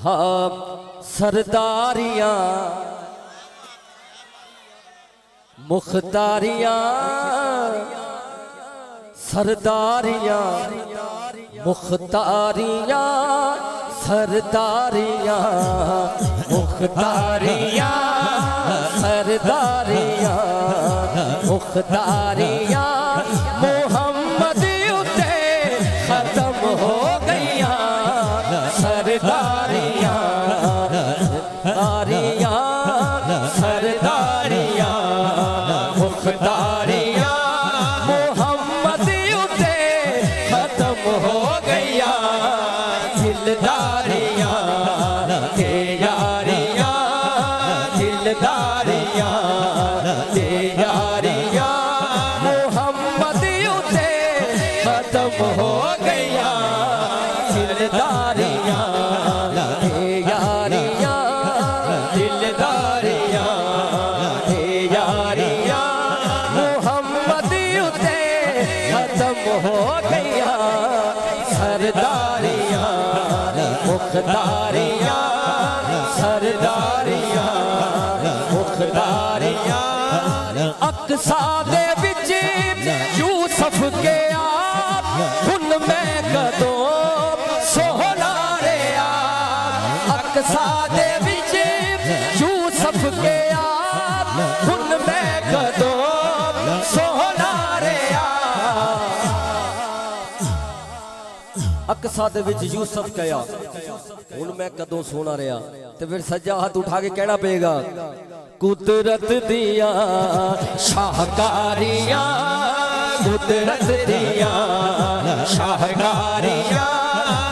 हाँ सरदारियां मुख्तारियां सरदारियां मुख्तारियां सरदारियां मुख्तारियां सरदारियां मुख्तारियां मोहम्मद उते खत्म हो गईया सरदारियां सरदारियां सरदारियां मुख्तारियां मोहम्मद उते खत्म हो गईया दिलदारियां के यारियां दिलदारियां के यारियां मोहम्मद उते खत्म हो गईया दिलदारियां के यारियां दिलदारियां के यारियां मोहम्मद उते खत्म हो गईया सरदारियां मुख्तारियां सरदारियां मुख्तारियां अक्सा दे विच यूसुफ के आप उनमें कदों सोहना रे आप अक्सा दे विच यूसुफ के आप उनमें कदों सोहना रे अक्सा दे विच यूसुफ कया हुण मैं कदों सोना रहा ते फिर सज्जा हाथ उठा के कहना पेगा कुदरत दिया शाहकारियां कुदरत दिया शाहकारियां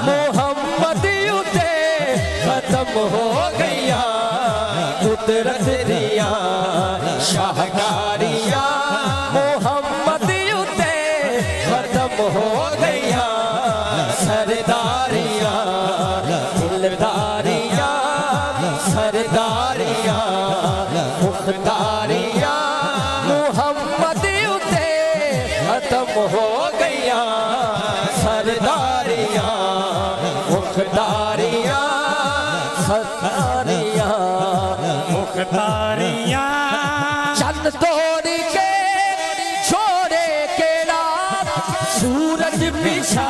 मोहम्मद उते खत्म हो गईया कुदरत दिया शाहकारियां मोहम्मद उते खत्म हो गईया सरदारियां दिलदारियां सरदारियां मुख्तारियां मोहम्मद उते खत्म हो गईया सरदारियां मुख्तारियां सरदारियां मुख्तारियां चंद तोड़ के छोड़े केड़ा सूरज पिछा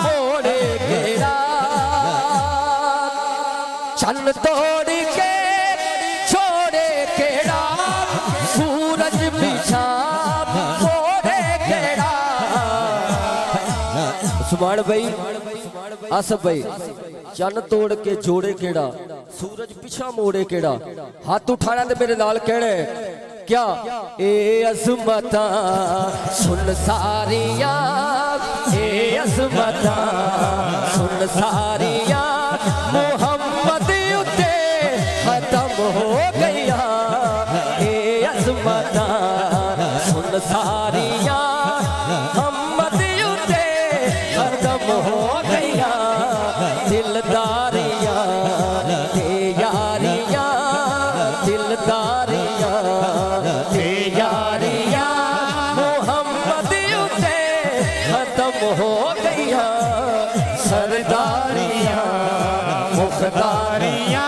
मोड़े केड़ा चंद तोड़ के छोड़े केड़ा सूरज पिछा मोड़े केड़ा सुभान भाई आसफ भाई चन्न तोड़ के जोड़े केड़ा सूरज पिछा मोड़े केड़ा हाथ उठाना ते मेरे नाल कहना क्या ए अज़मता सुन सारियां ए अज़मता सुन सारियां मोहम्मद उते खत्म हो गईया ए अज़मता सुन सारियां मोहम्मद उते खत्म हो गईया दिलदारियां ते यारियां दिलदारियां ते यारियां मोहम्मद उते खत्म हो गईया सरदारियां मुख्तारियां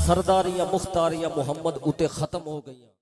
सरदारियां मुख्तारियां मोहम्मद उते खत्म हो गईया।